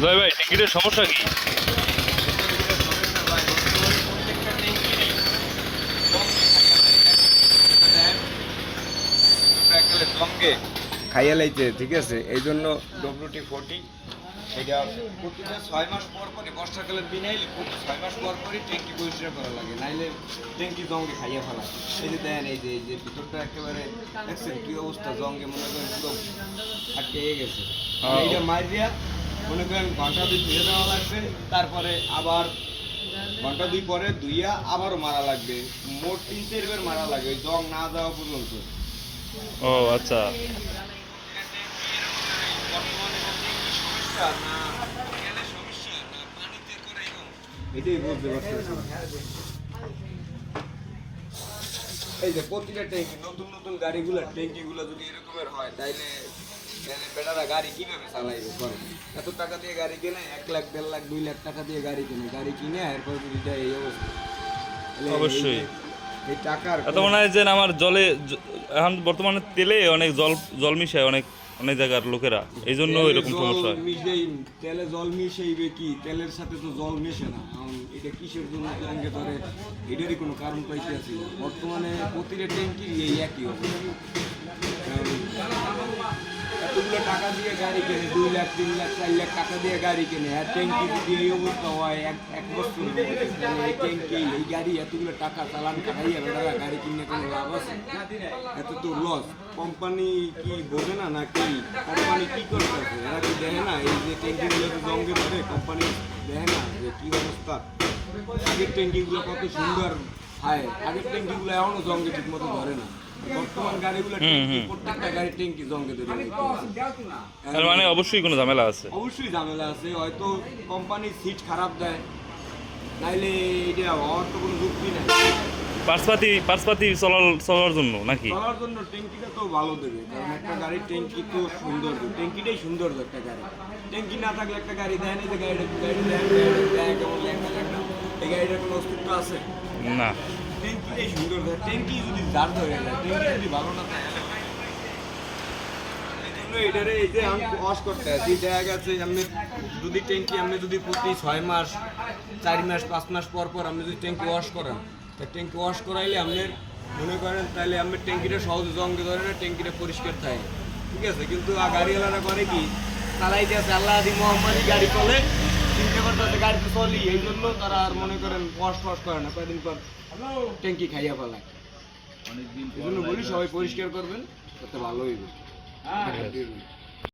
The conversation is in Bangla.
জয় ভাই, ট্যাঙ্কিটার সমস্যা কি? খাইয়া লাইতে, ঠিক আছে। এই জন্য WT-40 এটা প্রতিটা 6 মাস পর পরই, বর্ষাকালের বিনাইলে প্রতি 6 মাস পর পরই ট্যাঙ্কি পরিষ্কার করা লাগে, নাইলে ট্যাঙ্কি জঙ্গে খাইয়া ফেলা। এই যে দেন, এই যে ভিতরটা একেবারে দেখছেন কি অবস্থা, জঙ্গে মনে করেন পুরো আটকে গেছে। এইটা মারিয়া মনে করেন ঘন্টা 2 ধুয়ে দেওয়া লাগবে, তারপরে আবার ঘন্টা 2 পরে ধুইয়া আবারও মারা লাগবে, মোট 3-4 বার মারা লাগবে জং না যাওয়া পর্যন্ত। ও আচ্ছা। এটাই বলতে পারছি। এই যে প্রতিটা ট্যাঙ্কি, নতুন নতুন গাড়িগুলো ট্যাঙ্কিগুলো যদি এরকমের হয় তাইলে বেটারা গাড়ি কিভাবে চালাইবে? এত টাকা দিয়ে গাড়ি কেনে, 1 লাখ 1.5 লাখ 2 লাখ টাকা দিয়ে গাড়ি কেনে, গাড়ি কিনে এরপর যদি দেয় এই অবস্থা, অবশ্যই এই টাকার এত মনে হয় যে আমার জলে এখন বর্তমানে তেলে অনেক জল মিশায় অনেক জায়গার লোকেরা, এই জন্য এরকম সমস্যা হয়। তেলে জল মিশাইবে কি? তেলের সাথে তো জল মেশে না। এটা কিসের জন্য জঙ্গে ধরে, এটারই কোনো কারণ পাইতে আছি না। বর্তমানে প্রতিটা ট্যাঙ্কির এই একই অবস্থা। এতগুলো টাকা দিয়ে গাড়ি কেনে, 2 লাখ 3 লাখ 4 লাখ টাকা দিয়ে গাড়ি কেনে, আর ট্যাঙ্কি যদি এই অবস্থা হয় এক বছর, এই ট্যাঙ্কি এই গাড়ি এতগুলো টাকা চালান কাটাইয়া বেটারা গাড়ি কিনে কোনো লাভ আছে? এত তো লস। কোম্পানি কি বোঝে না নাকি? কোম্পানি কি করতেছে? এরা কি দেখে না এই যে ট্যাঙ্কিগুলো জঙ্গে ধরে? কোম্পানি দেখে না যে কি অবস্থা? আগের ট্যাঙ্কিগুলো কত সুন্দর হয়, আগের ট্যাঙ্কিগুলো এখনো জঙ্গে ঠিক মতো ধরে না। বর্তমান গাড়িগুলো প্রত্যেকটা গাড়ির ট্যাঙ্কি জঙ্গে ধরে। তার মানে অবশ্যই কোনো ঝামেলা আছে। অবশ্যই ঝামেলা আছে, হয়তো কোম্পানির সিট খারাপ দেয়, নাইলে এটা হওয়ার তো কোনো যুক্তি নাই। পার্সপাতি চলার জন্য নাকি? চলার জন্য ট্যাঙ্কিটা তো ভালো দেবে, কারণ একটা গাড়ির ট্যাঙ্কি তো সুন্দর, ট্যাঙ্কিটাই সুন্দর একটা গাড়ি। ট্যাঙ্কি না থাকলে একটা গাড়ি দেয় না, যে গাড়ি কেমন ল্যাংটা, এই গাড়িটার কোনো অস্তিত্ব আছে না। ট্যাঙ্কিটাই সুন্দর, ট্যাঙ্কি যদি দাঁড় ধরে যায়, ট্যাঙ্কি যদি ভালো না থাকে, এটারে এই যে আমি ওয়াশ করতে আছি, দেখা গেছে আপনি যদি ট্যাঙ্কি আপনি যদি প্রতি 6 মাস 4 মাস 5 মাস পর পর আপনি যদি ট্যাঙ্কি ওয়াশ করেন, তা ট্যাঙ্কি ওয়াশ করাইলে আপনার মনে করেন তাহলে আপনার ট্যাঙ্কিটা সহজে জঙ্গে ধরে না, ট্যাঙ্কিটা পরিষ্কার থাকে, ঠিক আছে। কিন্তু গাড়িওয়ালারা করে কি, চালাই দিয়েছে আল্লাহ আদি মোহাম্মদী গাড়ি চলে, চিন্তা করতেছে গাড়ি তো চলি, এই জন্য তারা আর মনে করেন ওয়াশ করে না, কয়েকদিন পর ট্যাঙ্কি খাইয়া ফেলায়। এই জন্য বলি সবাই পরিষ্কার করবেন, তাতে ভালো হইবে।